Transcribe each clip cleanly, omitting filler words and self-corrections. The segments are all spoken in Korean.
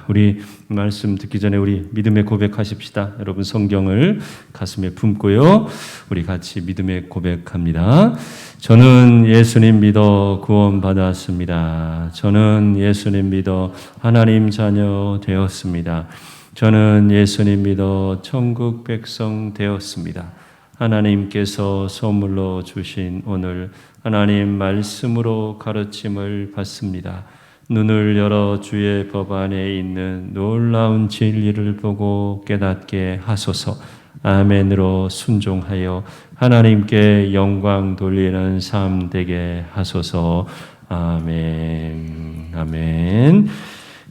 우리 말씀 듣기 전에 우리 믿음의 고백하십시다. 여러분 성경을 가슴에 품고요. 우리 같이 믿음의 고백합니다. 저는 예수님 믿어 구원받았습니다. 저는 예수님 믿어 하나님 자녀 되었습니다. 저는 예수님 믿어 천국 백성 되었습니다. 하나님께서 선물로 주신 오늘 하나님 말씀으로 가르침을 받습니다. 눈을 열어 주의 법 안에 있는 놀라운 진리를 보고 깨닫게 하소서. 아멘으로 순종하여 하나님께 영광 돌리는 삶 되게 하소서. 아멘. 아멘.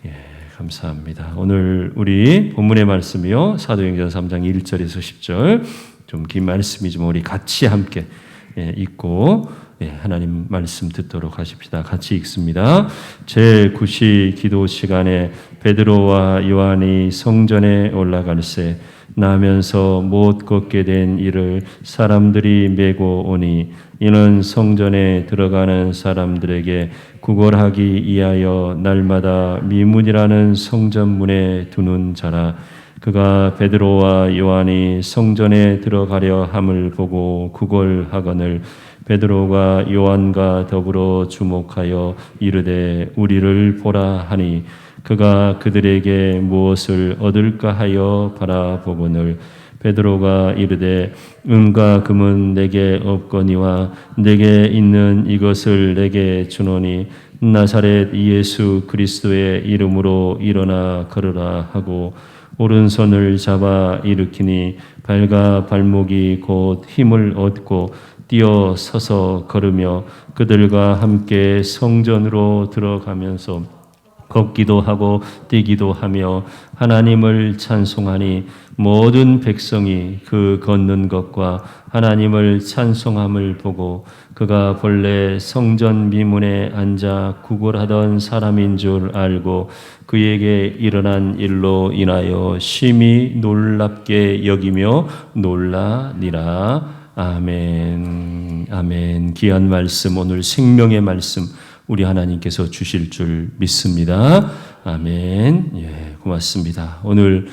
예, 감사합니다. 오늘 우리 본문의 말씀이요, 사도행전 3장 1절에서 10절, 좀 긴 말씀이지만 우리 같이 함께 읽고 하나님 말씀 듣도록 하십시다. 같이 읽습니다. 제9시 기도 시간에 베드로와 요한이 성전에 올라갈새 나면서 못 걷게 된 이를 사람들이 메고 오니 이는 성전에 들어가는 사람들에게 구걸하기 위하여 날마다 미문이라는 성전문에 두는 자라. 그가 베드로와 요한이 성전에 들어가려 함을 보고 구걸하거늘 베드로가 요한과 더불어 주목하여 이르되 우리를 보라 하니 그가 그들에게 무엇을 얻을까 하여 바라보거늘 베드로가 이르되 은과 금은 내게 없거니와 내게 있는 이것을 내게 주노니 나사렛 예수 그리스도의 이름으로 일어나 걸으라 하고 오른손을 잡아 일으키니 발과 발목이 곧 힘을 얻고 뛰어 서서 걸으며 그들과 함께 성전으로 들어가면서 걷기도 하고 뛰기도 하며 하나님을 찬송하니 모든 백성이 그 걷는 것과 하나님을 찬송함을 보고 그가 본래 성전 미문에 앉아 구걸하던 사람인 줄 알고 그에게 일어난 일로 인하여 심히 놀랍게 여기며 놀라니라. 아멘. 아멘. 귀한 말씀, 오늘 생명의 말씀 우리 하나님께서 주실 줄 믿습니다. 아멘. 예, 고맙습니다. 오늘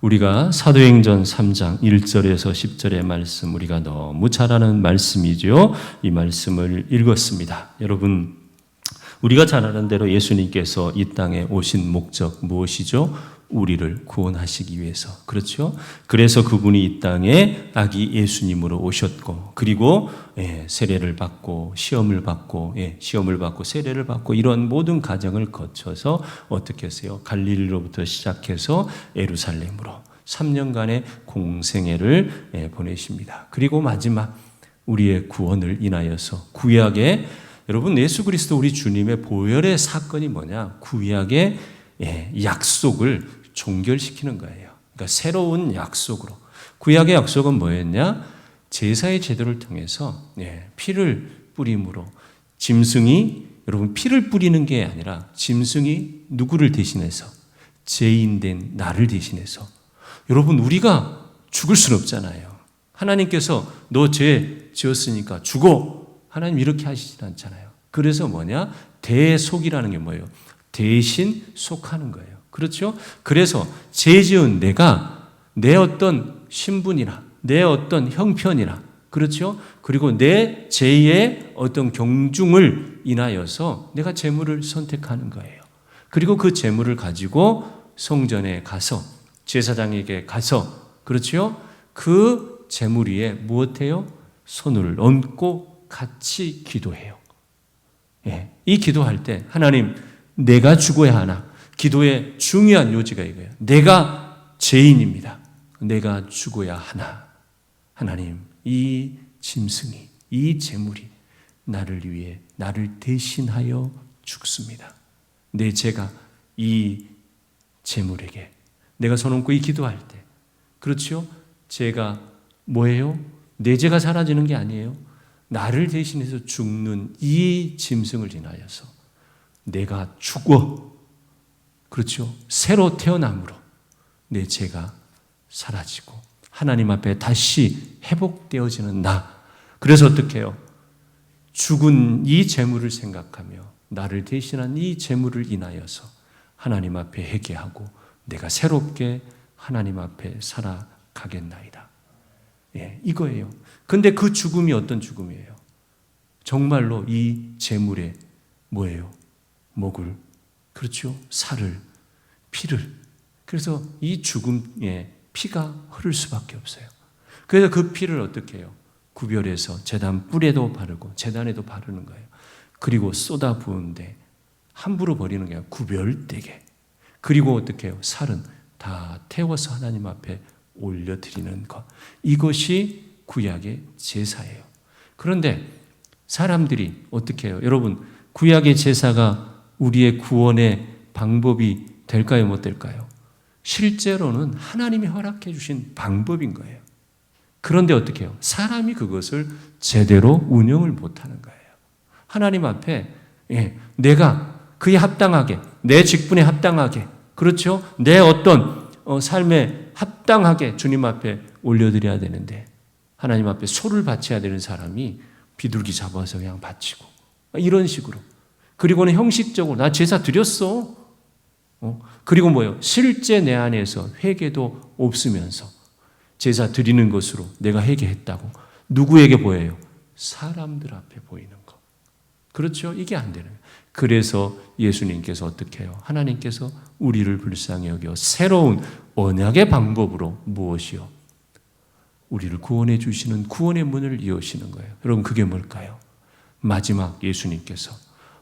우리가 사도행전 3장 1절에서 10절의 말씀, 우리가 너무 잘 아는 말씀이죠. 이 말씀을 읽었습니다. 여러분, 우리가 잘 아는 대로 예수님께서 이 땅에 오신 목적 무엇이죠? 우리를 구원하시기 위해서. 그렇죠? 그래서 그분이 이 땅에 아기 예수님으로 오셨고, 그리고 세례를 받고 시험을 받고 세례를 받고 이런 모든 과정을 거쳐서 어떻게 했어요? 갈릴리로부터 시작해서 예루살렘으로 3년간의 공생애를 보내십니다. 그리고 마지막 우리의 구원을 인하여서 구약의, 여러분 예수 그리스도 우리 주님의 보혈의 사건이 뭐냐? 구약의 약속을 종결시키는 거예요. 그러니까 새로운 약속으로. 구약의 약속은 뭐였냐? 제사의 제도를 통해서 피를 뿌림으로 짐승이, 여러분 피를 뿌리는 게 아니라 짐승이 누구를 대신해서? 죄인된 나를 대신해서. 여러분 우리가 죽을 수는 없잖아요. 하나님께서 너 죄 지었으니까 죽어. 하나님 이렇게 하시지 않잖아요. 그래서 뭐냐? 대속이라는 게 뭐예요? 대신 속하는 거예요. 그렇죠? 그래서 죄 지은 내가 내 어떤 신분이나 내 어떤 형편이나, 그렇죠? 그리고 내 죄의 어떤 경중을 인하여서 내가 재물을 선택하는 거예요. 그리고 그 재물을 가지고 성전에 가서 제사장에게 가서, 그렇죠? 그 재물 위에 무엇해요? 손을 얹고 같이 기도해요. 이 기도할 때 하나님, 내가 죽어야 하나? 기도의 중요한 요지가 이거예요. 내가 죄인입니다. 내가 죽어야 하나? 하나님, 이 짐승이, 이 재물이 나를 위해, 나를 대신하여 죽습니다. 내 죄가 이 재물에게, 내가 손 얹고 이 기도할 때, 그렇죠? 죄가 뭐예요? 내 죄가 사라지는 게 아니에요. 나를 대신해서 죽는 이 짐승을 인하여서 내가 죽어, 그렇죠? 새로 태어남으로 내 죄가 사라지고 하나님 앞에 다시 회복되어지는 나. 그래서 어떻게 해요? 죽은 이 재물을 생각하며 나를 대신한 이 재물을 인하여서 하나님 앞에 회개하고 내가 새롭게 하나님 앞에 살아가겠나이다. 예, 이거예요. 근데 그 죽음이 어떤 죽음이에요? 정말로 이 재물에 뭐예요? 목을, 그렇죠? 살을, 피를. 그래서 이 죽음에 피가 흐를 수밖에 없어요. 그래서 그 피를 어떻게 해요? 구별해서 제단 뿔에도 바르고 제단에도 바르는 거예요. 그리고 쏟아 부은데 함부로 버리는 게 아니라 구별되게. 그리고 어떻게 해요? 살은 다 태워서 하나님 앞에 올려드리는 것. 이것이 구약의 제사예요. 그런데 사람들이 어떻게 해요? 여러분, 구약의 제사가 우리의 구원의 방법이 될까요? 못 될까요? 실제로는 하나님이 허락해 주신 방법인 거예요. 그런데 어떻게 해요? 사람이 그것을 제대로 운영을 못하는 거예요. 하나님 앞에 내가 그에 합당하게, 내 직분에 합당하게, 그렇죠? 내 어떤 삶에 합당하게 주님 앞에 올려드려야 되는데 하나님 앞에 소를 바쳐야 되는 사람이 비둘기 잡아서 그냥 바치고 이런 식으로. 그리고는 형식적으로 나 제사 드렸어. 그리고 뭐예요? 실제 내 안에서 회개도 없으면서 제사 드리는 것으로 내가 회개했다고 누구에게 보여요? 사람들 앞에 보이는 거. 그렇죠? 이게 안 되는 거예요. 그래서 예수님께서 어떻게 해요? 하나님께서 우리를 불쌍히 여겨 새로운 언약의 방법으로 무엇이요? 우리를 구원해 주시는 구원의 문을 여시는 거예요. 여러분, 그게 뭘까요? 마지막 예수님께서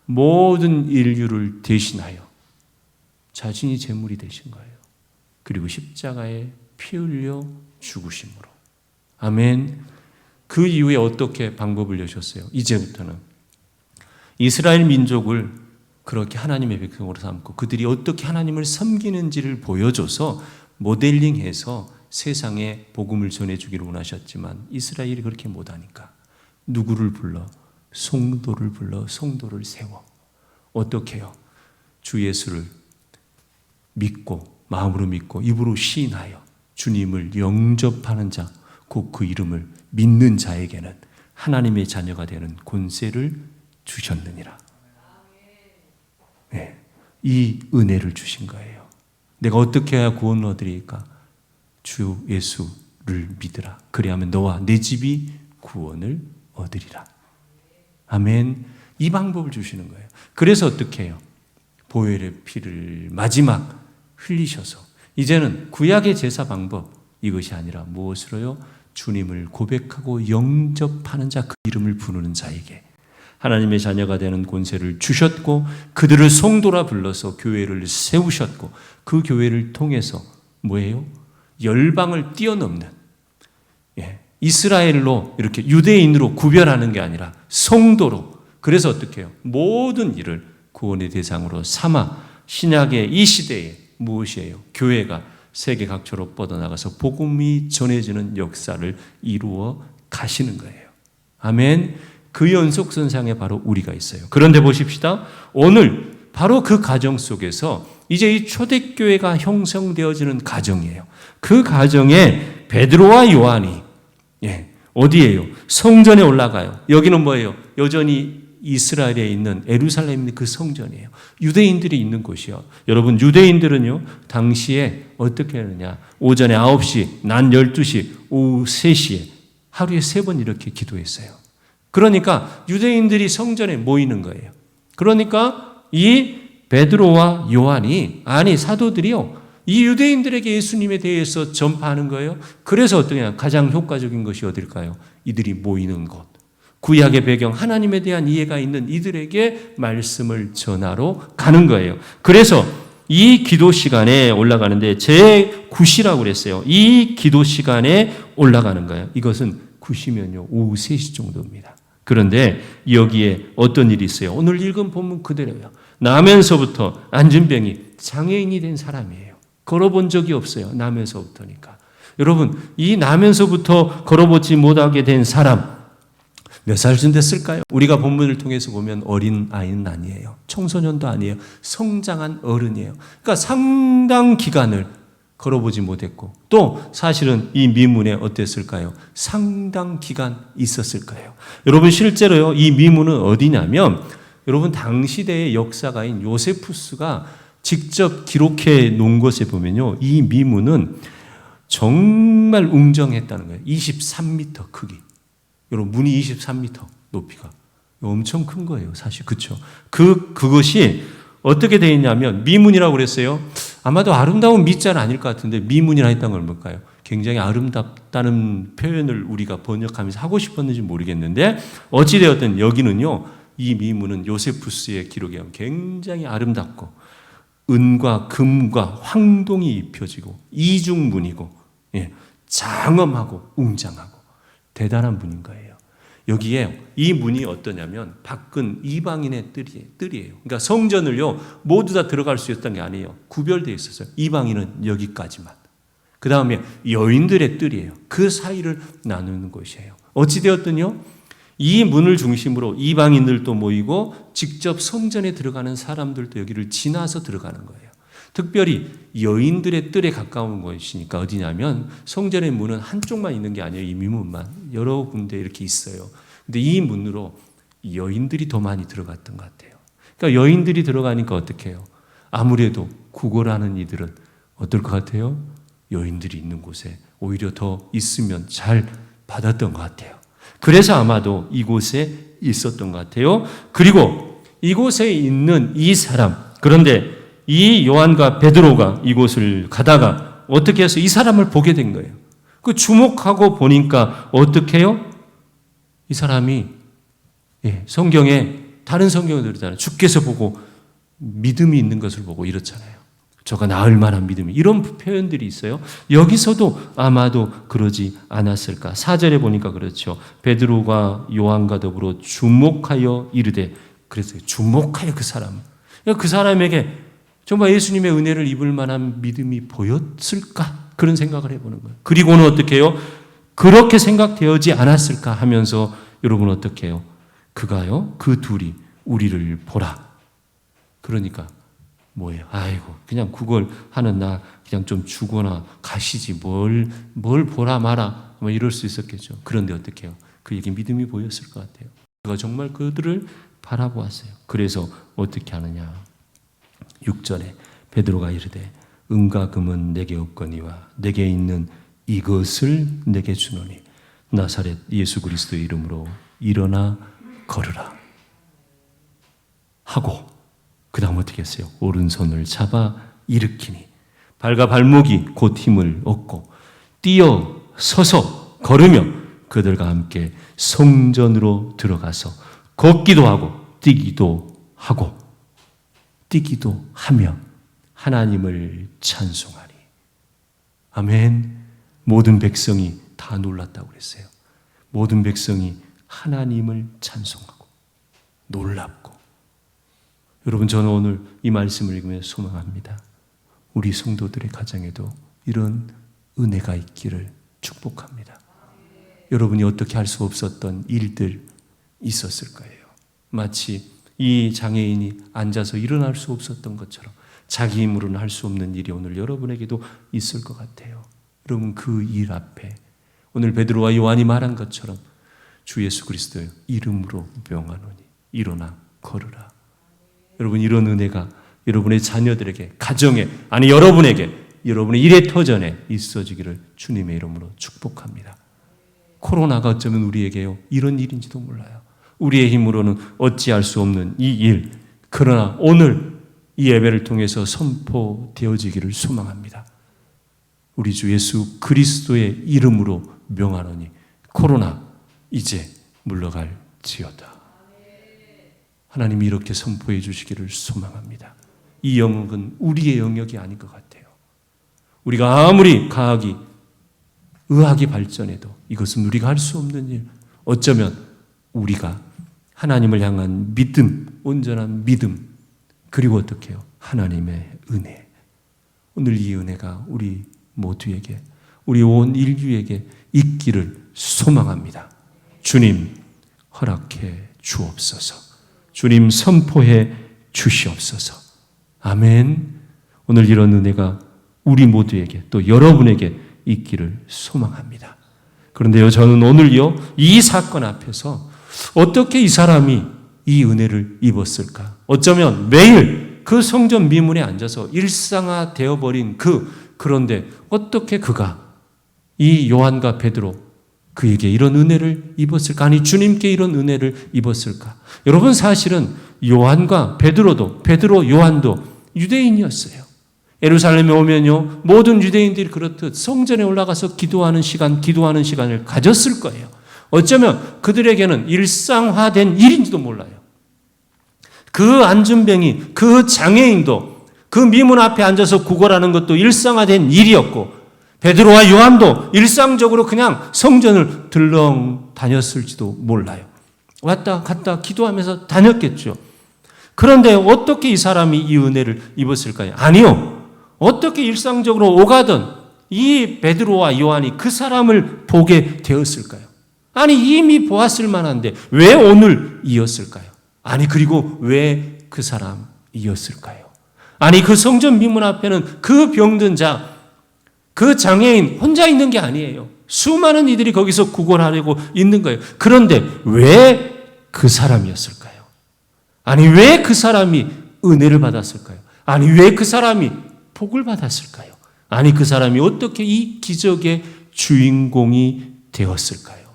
모든 인류를 대신하여 자신이 제물이 되신 거예요. 그리고 십자가에 피 흘려 죽으심으로. 아멘. 그 이후에 어떻게 방법을 여셨어요? 이제부터는 이스라엘 민족을 그렇게 하나님의 백성으로 삼고 그들이 어떻게 하나님을 섬기는지를 보여줘서 모델링해서 세상에 복음을 전해주기를 원하셨지만 이스라엘이 그렇게 못하니까 누구를 불러? 성도를 불러 성도를 세워. 어떻게 해요? 주 예수를 믿고 마음으로 믿고 입으로 시인하여 주님을 영접하는 자, 곧 그 이름을 믿는 자에게는 하나님의 자녀가 되는 권세를 주셨느니라. 네, 이 은혜를 주신 거예요. 내가 어떻게 해야 구원을 얻으리까? 주 예수를 믿으라. 그리하면 너와 내 집이 구원을 얻으리라. 아멘. 이 방법을 주시는 거예요. 그래서 어떻게 해요? 보혈의 피를 마지막 흘리셔서 이제는 구약의 제사 방법 이것이 아니라 무엇으로요? 주님을 고백하고 영접하는 자, 그 이름을 부르는 자에게 하나님의 자녀가 되는 권세를 주셨고 그들을 성도라 불러서 교회를 세우셨고 그 교회를 통해서 뭐예요? 열방을 뛰어넘는 이스라엘로 이렇게 유대인으로 구별하는 게 아니라 성도로. 그래서 어떻게 해요? 모든 일을 구원의 대상으로 삼아 신약의 이 시대에 무엇이에요? 교회가 세계 각처로 뻗어나가서 복음이 전해지는 역사를 이루어 가시는 거예요. 아멘. 그 연속선상에 바로 우리가 있어요. 그런데 보십시다. 오늘 바로 그 가정 속에서 이제 이 초대교회가 형성되어지는 가정이에요. 그 가정에 베드로와 요한이 어디예요? 성전에 올라가요. 여기는 뭐예요? 여전히 이스라엘에 있는 예루살렘에 있는 그 성전이에요. 유대인들이 있는 곳이요. 여러분, 유대인들은요 당시에 어떻게 하느냐? 오전에 9시, 낮 12시, 오후 3시에 하루에 3번 이렇게 기도했어요. 그러니까 유대인들이 성전에 모이는 거예요. 그러니까 이 베드로와 요한이, 아니 사도들이요, 이 유대인들에게 예수님에 대해서 전파하는 거예요. 그래서 어떻게 하냐? 가장 효과적인 것이 어딜까요? 이들이 모이는 곳. 구약의 배경, 하나님에 대한 이해가 있는 이들에게 말씀을 전하러 가는 거예요. 그래서 이 기도 시간에 올라가는데 제9시라고 그랬어요. 이 기도 시간에 올라가는 거예요. 이것은 9시면요 오후 3시 정도입니다. 그런데 여기에 어떤 일이 있어요? 오늘 읽은 본문 그대로예요. 나면서부터 안진병이 장애인이 된 사람이에요. 걸어본 적이 없어요. 나면서부터니까. 여러분, 이 나면서부터 걸어보지 못하게 된 사람 몇 살쯤 됐을까요? 우리가 본문을 통해서 보면 어린 아이는 아니에요. 청소년도 아니에요. 성장한 어른이에요. 그러니까 상당 기간을 걸어보지 못했고 또 사실은 이 미문에 어땠을까요? 상당 기간 있었을 거예요. 여러분, 실제로요 이 미문은 어디냐면 여러분 당시대의 역사가인 요세푸스가 직접 기록해 놓은 것에 보면요, 이 미문은 정말 웅장했다는 거예요. 23m 크기. 여러분, 문이 23m 높이가. 엄청 큰 거예요, 사실. 그렇죠? 그것이 어떻게 되어 있냐면, 미문이라고 그랬어요. 아마도 아름다운 미자는 아닐 것 같은데, 미문이라 했던 건 뭘까요? 굉장히 아름답다는 표현을 우리가 번역하면서 하고 싶었는지 모르겠는데, 어찌되었든 여기는요, 이 미문은 요세푸스의 기록에 하면 굉장히 아름답고, 은과 금과 황동이 입혀지고, 이중문이고, 장엄하고 웅장하고, 대단한 문인 거예요. 여기에 이 문이 어떠냐면 밖은 이방인의 뜰이에요. 그러니까 성전을요 모두 다 들어갈 수 있었던 게 아니에요. 구별되어 있었어요. 이방인은 여기까지만. 그 다음에 여인들의 뜰이에요. 그 사이를 나누는 곳이에요. 어찌되었든요 이 문을 중심으로 이방인들도 모이고 직접 성전에 들어가는 사람들도 여기를 지나서 들어가는 거예요. 특별히 여인들의 뜰에 가까운 것이니까 어디냐면 성전의 문은 한쪽만 있는 게 아니에요. 이 미문만 여러 군데 이렇게 있어요. 근데 이 문으로 여인들이 더 많이 들어갔던 것 같아요. 그러니까 여인들이 들어가니까 어떻게 해요? 아무래도 구걸하는 이들은 어떨 것 같아요? 여인들이 있는 곳에 오히려 더 있으면 잘 받았던 것 같아요. 그래서 아마도 이곳에 있었던 것 같아요. 그리고 이곳에 있는 이 사람, 그런데 이 요한과 베드로가 이곳을 가다가 어떻게 해서 이 사람을 보게 된 거예요. 그 주목하고 보니까 어떻게 해요? 이 사람이 성경에 다른 성경에 들었잖아요. 주께서 보고 믿음이 있는 것을 보고 이렇잖아요. 저가 나을 만한 믿음이 이런 표현들이 있어요. 여기서도 아마도 그러지 않았을까. 4절에 보니까 그렇죠. 베드로가 요한과 더불어 주목하여 이르되, 그랬어요. 주목하여 그 사람. 그 사람에게 정말 예수님의 은혜를 입을 만한 믿음이 보였을까? 그런 생각을 해보는 거예요. 그리고는 어떻게 해요? 그렇게 생각되어지 않았을까 하면서 여러분 어떻게 해요? 그가요? 그 둘이 우리를 보라. 그러니까 뭐예요? 아이고 그냥 그걸 하는 나 그냥 좀 주거나 가시지 뭘 보라 마라 뭐 이럴 수 있었겠죠. 그런데 어떻게 해요? 그에게 믿음이 보였을 것 같아요. 그가 정말 그들을 바라보았어요. 그래서 어떻게 하느냐? 6절에 베드로가 이르되 은과 금은 내게 없거니와 내게 있는 이것을 내게 주노니 나사렛 예수 그리스도의 이름으로 일어나 걸으라 하고 그 다음 어떻게 했어요? 오른손을 잡아 일으키니 발과 발목이 곧 힘을 얻고 뛰어 서서 걸으며 그들과 함께 성전으로 들어가서 걷기도 하고 뛰기도 하며 하나님을 찬송하니. 아멘. 모든 백성이 다 놀랐다고 그랬어요. 모든 백성이 하나님을 찬송하고 놀랍고. 여러분, 저는 오늘 이 말씀을 읽으며 소망합니다. 우리 성도들의 가정에도 이런 은혜가 있기를 축복합니다. 여러분이 어떻게 할 수 없었던 일들 있었을 거예요. 마치 이 장애인이 앉아서 일어날 수 없었던 것처럼 자기 힘으로는 할 수 없는 일이 오늘 여러분에게도 있을 것 같아요. 여러분 그 일 앞에 오늘 베드로와 요한이 말한 것처럼 주 예수 그리스도의 이름으로 명하노니 일어나 걸으라. 여러분 이런 은혜가 여러분의 자녀들에게 가정에 아니 여러분에게 여러분의 일의 터전에 있어지기를 주님의 이름으로 축복합니다. 코로나가 어쩌면 우리에게요 이런 일인지도 몰라요. 우리의 힘으로는 어찌할 수 없는 이 일, 그러나 오늘 이 예배를 통해서 선포되어지기를 소망합니다. 우리 주 예수 그리스도의 이름으로 명하노니 코로나 이제 물러갈지어다. 하나님이 이렇게 선포해 주시기를 소망합니다. 이 영역은 우리의 영역이 아닌 것 같아요. 우리가 아무리 과학이 의학이 발전해도 이것은 우리가 할 수 없는 일. 어쩌면 우리가 하나님을 향한 믿음, 온전한 믿음, 그리고 어떻게 해요? 하나님의 은혜. 오늘 이 은혜가 우리 모두에게, 우리 온 인류에게 있기를 소망합니다. 주님 허락해 주옵소서. 주님 선포해 주시옵소서. 아멘. 오늘 이런 은혜가 우리 모두에게 또 여러분에게 있기를 소망합니다. 그런데요, 저는 오늘요, 이 사건 앞에서 어떻게 이 사람이 이 은혜를 입었을까? 어쩌면 매일 그 성전 미문에 앉아서 일상화되어 버린 그런데 어떻게 그가 이 요한과 베드로 그에게 이런 은혜를 입었을까? 아니 주님께 이런 은혜를 입었을까? 여러분 사실은 요한과 베드로 요한도 유대인이었어요. 예루살렘에 오면요 모든 유대인들이 그렇듯 성전에 올라가서 기도하는 시간을 가졌을 거예요. 어쩌면 그들에게는 일상화된 일인지도 몰라요. 그 안전뱅이, 그 장애인도 그 미문 앞에 앉아서 구걸하는 것도 일상화된 일이었고 베드로와 요한도 일상적으로 그냥 성전을 들렁 다녔을지도 몰라요. 왔다 갔다 기도하면서 다녔겠죠. 그런데 어떻게 이 사람이 이 은혜를 입었을까요? 아니요. 어떻게 일상적으로 오가던 이 베드로와 요한이 그 사람을 보게 되었을까요? 아니 이미 보았을 만한데 왜 오늘 이었을까요? 아니 그리고 왜 그 사람이었을까요? 아니 그 성전 미문 앞에는 그 병든 자, 그 장애인 혼자 있는 게 아니에요. 수많은 이들이 거기서 구걸하려고 있는 거예요. 그런데 왜 그 사람이었을까요? 아니 왜 그 사람이 은혜를 받았을까요? 아니 왜 그 사람이 복을 받았을까요? 아니 그 사람이 어떻게 이 기적의 주인공이 되었을까요?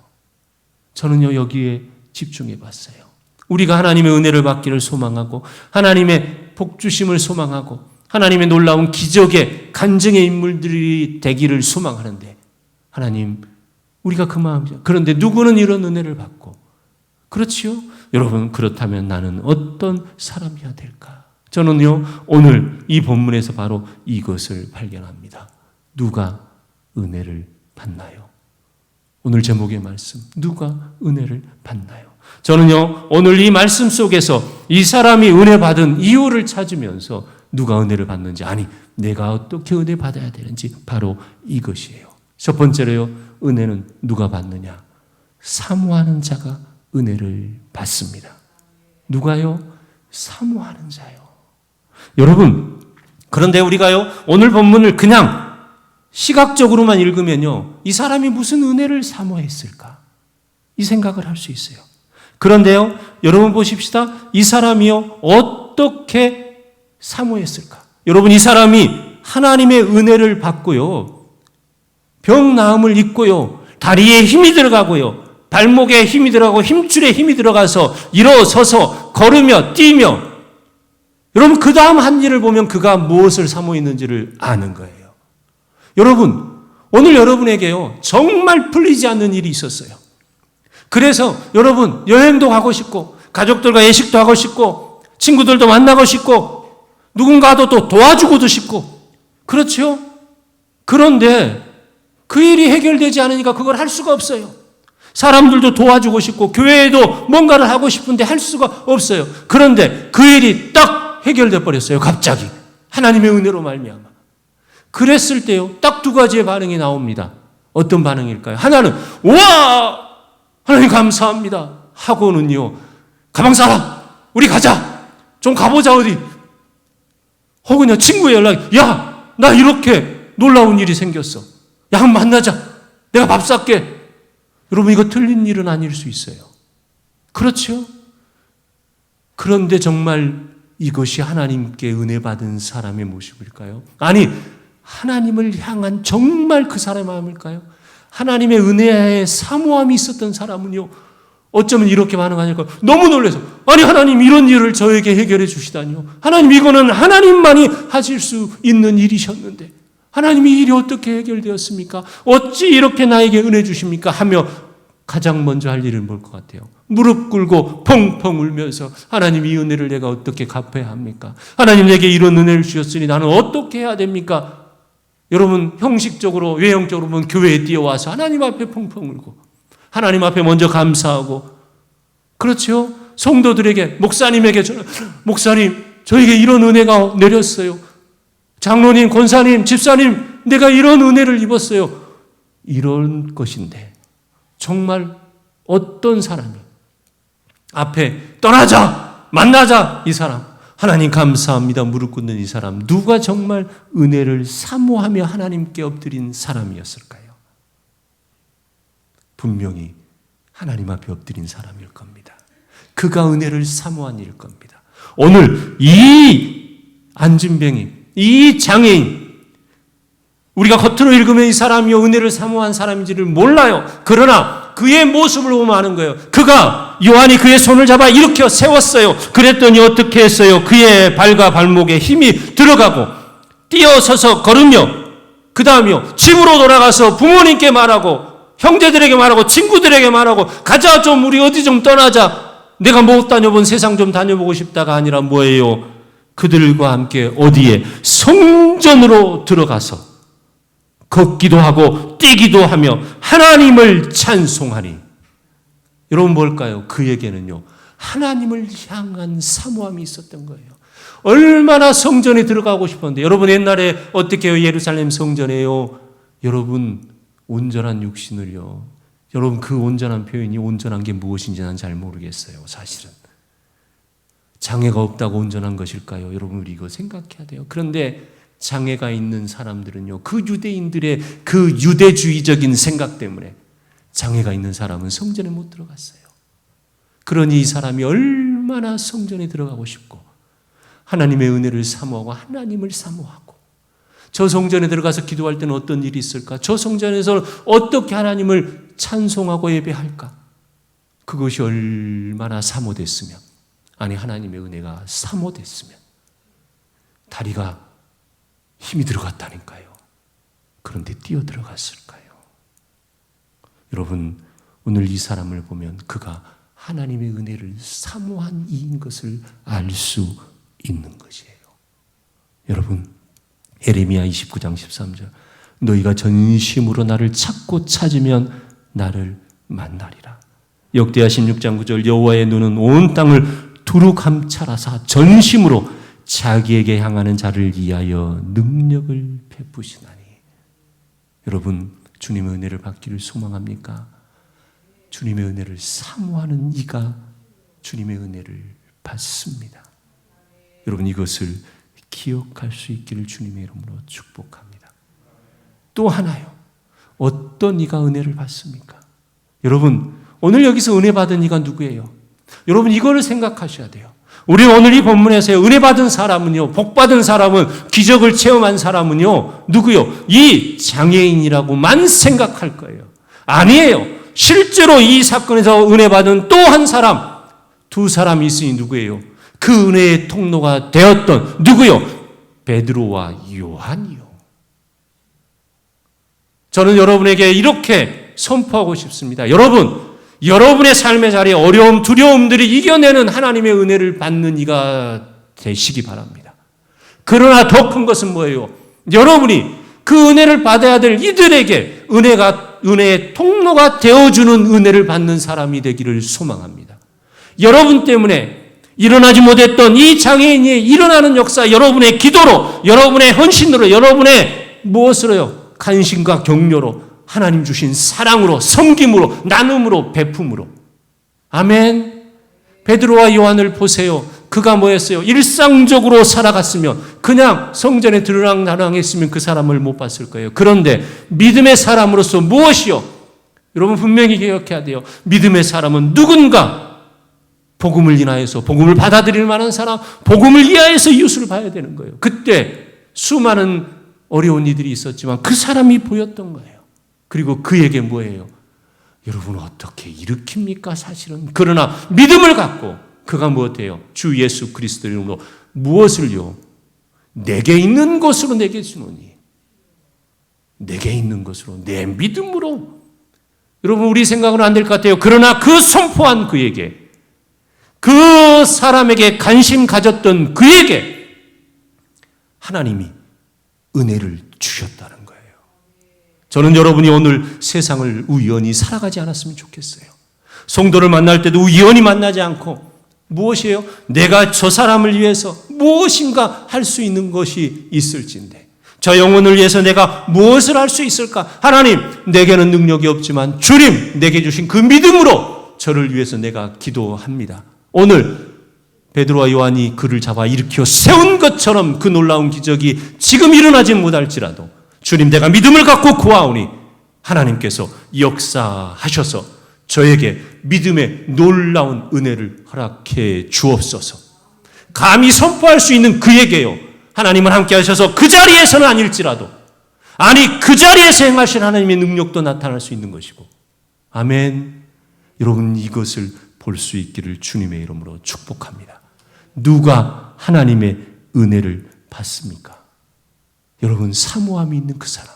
저는요 여기에 집중해 봤어요. 우리가 하나님의 은혜를 받기를 소망하고 하나님의 복주심을 소망하고 하나님의 놀라운 기적의 간증의 인물들이 되기를 소망하는데 하나님 우리가 그 마음이죠. 그런데 누구는 이런 은혜를 받고 그렇지요? 여러분 그렇다면 나는 어떤 사람이어야 될까? 저는요 오늘 이 본문에서 바로 이것을 발견합니다. 누가 은혜를 받나요? 오늘 제목의 말씀 누가 은혜를 받나요? 저는요 오늘 이 말씀 속에서 이 사람이 은혜 받은 이유를 찾으면서 누가 은혜를 받는지 아니 내가 어떻게 은혜 받아야 되는지 바로 이것이에요. 첫 번째로요 은혜는 누가 받느냐? 사모하는 자가 은혜를 받습니다. 누가요? 사모하는 자요. 여러분 그런데 우리가요 오늘 본문을 그냥 시각적으로만 읽으면요 이 사람이 무슨 은혜를 사모했을까? 이 생각을 할 수 있어요. 그런데요 여러분 보십시다. 이 사람이요 어떻게 사모했을까? 여러분 이 사람이 하나님의 은혜를 받고요 병 나음을 입고요 다리에 힘이 들어가고요 발목에 힘이 들어가고 힘줄에 힘이 들어가서 일어서서 걸으며 뛰며 여러분 그 다음 한 일을 보면 그가 무엇을 사모했는지를 아는 거예요. 여러분 오늘 여러분에게요 정말 풀리지 않는 일이 있었어요. 그래서 여러분 여행도 가고 싶고 가족들과 예식도 하고 싶고 친구들도 만나고 싶고 누군가도 또 도와주고도 싶고 그렇죠? 그런데 그 일이 해결되지 않으니까 그걸 할 수가 없어요. 사람들도 도와주고 싶고 교회에도 뭔가를 하고 싶은데 할 수가 없어요. 그런데 그 일이 딱 해결돼 버렸어요. 갑자기 하나님의 은혜로 말미암아. 그랬을 때요 딱 두 가지의 반응이 나옵니다. 어떤 반응일까요? 하나는 우와 하나님 감사합니다 하고는요 가방 싸라 우리 가자 좀 가보자 어디 혹은요 친구의 연락이 야 나 이렇게 놀라운 일이 생겼어 야 한번 만나자 내가 밥 쌀게. 여러분 이거 틀린 일은 아닐 수 있어요. 그렇죠? 그런데 정말 이것이 하나님께 은혜 받은 사람의 모습일까요? 아니 하나님을 향한 정말 그 사람의 마음일까요? 하나님의 은혜에 사모함이 있었던 사람은요 어쩌면 이렇게 반응하니까 너무 놀라서 아니 하나님 이런 일을 저에게 해결해 주시다니요. 하나님 이거는 하나님만이 하실 수 있는 일이셨는데 하나님 이 일이 어떻게 해결되었습니까? 어찌 이렇게 나에게 은혜 주십니까? 하며 가장 먼저 할 일은 뭘 것 같아요? 무릎 꿇고 펑펑 울면서 하나님 이 은혜를 내가 어떻게 갚아야 합니까? 하나님 내게 이런 은혜를 주셨으니 나는 어떻게 해야 됩니까? 여러분 형식적으로 외형적으로 보면 교회에 뛰어와서 하나님 앞에 펑펑 울고 하나님 앞에 먼저 감사하고 그렇죠? 성도들에게 목사님에게 목사님 저에게 이런 은혜가 내렸어요. 장로님, 권사님, 집사님 내가 이런 은혜를 입었어요. 이런 것인데 정말 어떤 사람이 앞에 떠나자 만나자 이 사람 하나님 감사합니다 무릎 꿇는 이 사람 누가 정말 은혜를 사모하며 하나님께 엎드린 사람이었을까요? 분명히 하나님 앞에 엎드린 사람일 겁니다. 그가 은혜를 사모한 일일 겁니다. 오늘 이 안진뱅이, 이 장애인, 우리가 겉으로 읽으면 이 사람이 은혜를 사모한 사람인지를 몰라요. 그러나 그의 모습을 보면 아는 거예요. 그가 요한이 그의 손을 잡아 일으켜 세웠어요. 그랬더니 어떻게 했어요? 그의 발과 발목에 힘이 들어가고 뛰어서서 걸으며 그 다음이요, 집으로 돌아가서 부모님께 말하고 형제들에게 말하고 친구들에게 말하고 가자, 좀 우리 어디 좀 떠나자. 내가 못 다녀본 세상 좀 다녀보고 싶다가 아니라 뭐예요? 그들과 함께 어디에? 성전으로 들어가서 걷기도 하고 뛰기도 하며 하나님을 찬송하니. 여러분 뭘까요? 그에게는요, 하나님을 향한 사모함이 있었던 거예요. 얼마나 성전에 들어가고 싶었는데. 여러분 옛날에 어떻게 해요? 예루살렘 성전에요, 여러분 온전한 육신을요. 여러분 그 온전한 표현이 온전한 게 무엇인지 난 잘 모르겠어요. 사실은 장애가 없다고 온전한 것일까요? 여러분 우리 이거 생각해야 돼요. 그런데 장애가 있는 사람들은요, 그 유대인들의 그 유대주의적인 생각 때문에 장애가 있는 사람은 성전에 못 들어갔어요. 그러니 이 사람이 얼마나 성전에 들어가고 싶고 하나님의 은혜를 사모하고 하나님을 사모하고, 저 성전에 들어가서 기도할 때는 어떤 일이 있을까? 저 성전에서 어떻게 하나님을 찬송하고 예배할까? 그것이 얼마나 사모됐으면, 아니 하나님의 은혜가 사모됐으면 다리가 힘이 들어갔다니까요. 그런데 뛰어 들어갔을까요? 여러분 오늘 이 사람을 보면 그가 하나님의 은혜를 사모한 이인 것을 알 수 있는 것이에요. 여러분 예레미야 29장 13절, 너희가 전심으로 나를 찾고 찾으면 나를 만나리라. 역대하 16장 9절, 여호와의 눈은 온 땅을 두루 감찰하사 전심으로 자기에게 향하는 자를 위하여 능력을 베푸시나니. 여러분 주님의 은혜를 받기를 소망합니까? 주님의 은혜를 사모하는 이가 주님의 은혜를 받습니다. 여러분 이것을 기억할 수 있기를 주님의 이름으로 축복합니다. 또 하나요, 어떤 이가 은혜를 받습니까? 여러분 오늘 여기서 은혜 받은 이가 누구예요? 여러분 이거를 생각하셔야 돼요. 우리 오늘 이 본문에서 은혜 받은 사람은요, 복 받은 사람은, 기적을 체험한 사람은요 누구요? 이 장애인이라고만 생각할 거예요. 아니에요. 실제로 이 사건에서 은혜 받은 또 한 사람, 두 사람이 있으니 누구예요? 그 은혜의 통로가 되었던 누구요? 베드로와 요한이요. 저는 여러분에게 이렇게 선포하고 싶습니다. 여러분, 여러분의 삶의 자리에 어려움, 두려움들이 이겨내는 하나님의 은혜를 받는 이가 되시기 바랍니다. 그러나 더 큰 것은 뭐예요? 여러분이 그 은혜를 받아야 될 이들에게 은혜의 통로가 되어주는 은혜를 받는 사람이 되기를 소망합니다. 여러분 때문에 일어나지 못했던 이 장애인이 일어나는 역사, 여러분의 기도로, 여러분의 헌신으로, 여러분의 무엇으로요? 간신과 격려로, 하나님 주신 사랑으로, 섬김으로, 나눔으로, 베품으로. 아멘. 베드로와 요한을 보세요. 그가 뭐였어요? 일상적으로 살아갔으면, 그냥 성전에 들어랑나랑했으면 그 사람을 못 봤을 거예요. 그런데 믿음의 사람으로서 무엇이요? 여러분 분명히 기억해야 돼요. 믿음의 사람은 누군가 복음을 인하여서, 복음을 받아들일 만한 사람, 복음을 이해해서 이웃을 봐야 되는 거예요. 그때 수많은 어려운 이들이 있었지만 그 사람이 보였던 거예요. 그리고 그에게 뭐예요? 여러분 어떻게 일으킵니까? 사실은. 그러나 믿음을 갖고 그가 무엇해요? 주 예수 그리스도 이름으로 무엇을요? 내게 있는 것으로 내게 주노니. 내게 있는 것으로, 내 믿음으로. 여러분 우리 생각은 안 될 것 같아요. 그러나 그 선포한 그에게, 그 사람에게 관심 가졌던 그에게 하나님이 은혜를 주셨다는 거예요. 저는 여러분이 오늘 세상을 우연히 살아가지 않았으면 좋겠어요. 성도를 만날 때도 우연히 만나지 않고 무엇이에요? 내가 저 사람을 위해서 무엇인가 할 수 있는 것이 있을진데, 저 영혼을 위해서 내가 무엇을 할 수 있을까? 하나님, 내게는 능력이 없지만 주님 내게 주신 그 믿음으로 저를 위해서 내가 기도합니다. 오늘 베드로와 요한이 그를 잡아 일으켜 세운 것처럼 그 놀라운 기적이 지금 일어나지 못할지라도 주님 내가 믿음을 갖고 구하오니 하나님께서 역사하셔서 저에게 믿음의 놀라운 은혜를 허락해 주옵소서. 감히 선포할 수 있는 그에게요, 하나님은 함께 하셔서 그 자리에서는 아닐지라도, 아니 그 자리에서 행하신 하나님의 능력도 나타날 수 있는 것이고. 아멘. 여러분, 이것을 볼 수 있기를 주님의 이름으로 축복합니다. 누가 하나님의 은혜를 받습니까? 여러분, 사모함이 있는 그 사람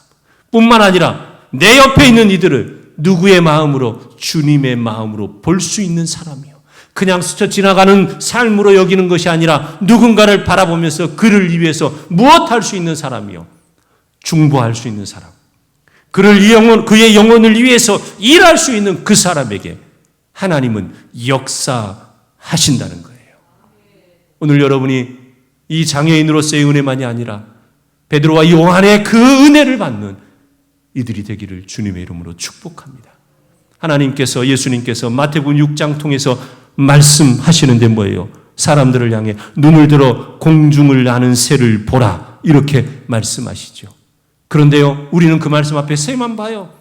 뿐만 아니라 내 옆에 있는 이들을 누구의 마음으로? 주님의 마음으로 볼 수 있는 사람이요, 그냥 스쳐 지나가는 삶으로 여기는 것이 아니라 누군가를 바라보면서 그를 위해서 무엇할 수 있는 사람이요, 중보할 수 있는 사람, 그의 영혼을 위해서 일할 수 있는 그 사람에게 하나님은 역사하신다는 거예요. 오늘 여러분이 이 장애인으로서의 은혜만이 아니라 베드로와 요한의 그 은혜를 받는 이들이 되기를 주님의 이름으로 축복합니다. 하나님께서, 예수님께서 마태복음 6장 통해서 말씀하시는데 뭐예요? 사람들을 향해 눈을 들어 공중을 나는 새를 보라, 이렇게 말씀하시죠. 그런데요, 우리는 그 말씀 앞에 새만 봐요.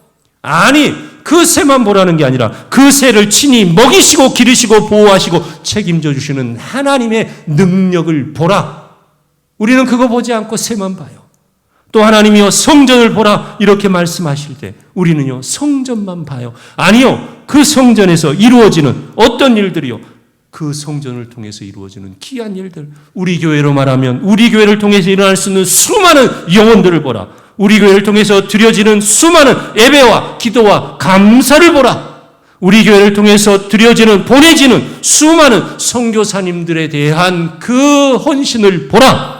아니, 그 새만 보라는 게 아니라 그 새를 친히 먹이시고 기르시고 보호하시고 책임져 주시는 하나님의 능력을 보라. 우리는 그거 보지 않고 새만 봐요. 또 하나님이여 성전을 보라, 이렇게 말씀하실 때 우리는요, 성전만 봐요. 아니요, 그 성전에서 이루어지는 어떤 일들이요, 그 성전을 통해서 이루어지는 귀한 일들, 우리 교회로 말하면 우리 교회를 통해서 일어날 수 있는 수많은 영혼들을 보라. 우리 교회를 통해서 드려지는 수많은 예배와 기도와 감사를 보라. 우리 교회를 통해서 드려지는, 보내지는 수많은 선교사님들에 대한 그 헌신을 보라.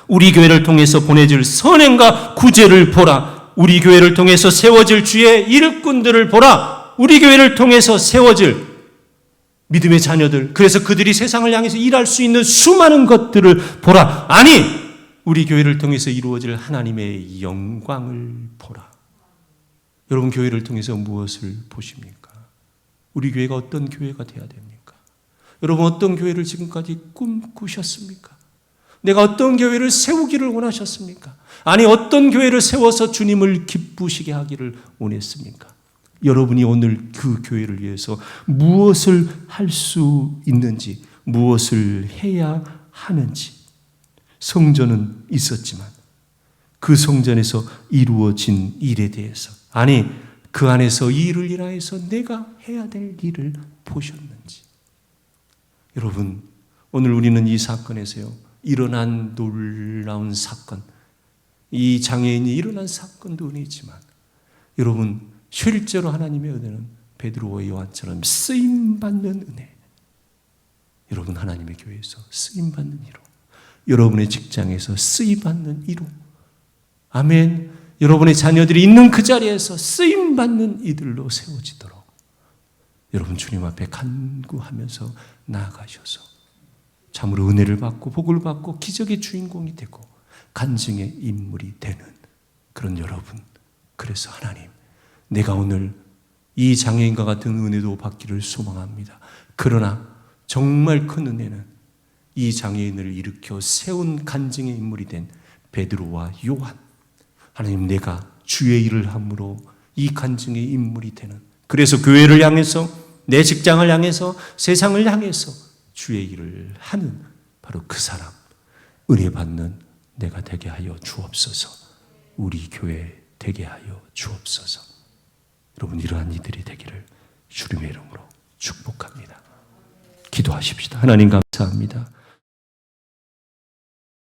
우리 교회를 통해서 보내질 선행과 구제를 보라. 우리 교회를 통해서 세워질 주의 일꾼들을 보라. 우리 교회를 통해서 세워질 믿음의 자녀들, 그래서 그들이 세상을 향해서 일할 수 있는 수많은 것들을 보라. 아니, 우리 교회를 통해서 이루어질 하나님의 영광을 보라. 여러분, 교회를 통해서 무엇을 보십니까? 우리 교회가 어떤 교회가 되어야 됩니까? 여러분, 어떤 교회를 지금까지 꿈꾸셨습니까? 내가 어떤 교회를 세우기를 원하셨습니까? 아니, 어떤 교회를 세워서 주님을 기쁘시게 하기를 원했습니까? 여러분이 오늘 그 교회를 위해서 무엇을 할 수 있는지, 무엇을 해야 하는지. 성전은 있었지만 그 성전에서 이루어진 일에 대해서, 아니 그 안에서 이 일을 인하여서 내가 해야 될 일을 보셨는지. 여러분, 오늘 우리는 이 사건에서요, 일어난 놀라운 사건, 이 장애인이 일어난 사건도 은혜지만 여러분, 실제로 하나님의 은혜는 베드로와 요한처럼 쓰임받는 은혜. 여러분, 하나님의 교회에서 쓰임받는 이로, 여러분의 직장에서 쓰임받는 이로, 아멘. 여러분의 자녀들이 있는 그 자리에서 쓰임받는 이들로 세워지도록 여러분 주님 앞에 간구하면서 나아가셔서 참으로 은혜를 받고 복을 받고 기적의 주인공이 되고 간증의 인물이 되는 그런 여러분. 그래서 하나님, 내가 오늘 이 장애인과 같은 은혜도 받기를 소망합니다. 그러나 정말 큰 은혜는 이 장애인을 일으켜 세운 간증의 인물이 된 베드로와 요한. 하나님, 내가 주의 일을 함으로 이 간증의 인물이 되는, 그래서 교회를 향해서, 내 직장을 향해서, 세상을 향해서 주의 일을 하는 바로 그 사람, 은혜 받는 내가 되게 하여 주옵소서. 우리 교회 되게 하여 주옵소서. 여러분, 이러한 이들이 되기를 주님의 이름으로 축복합니다. 기도하십시다. 하나님 감사합니다.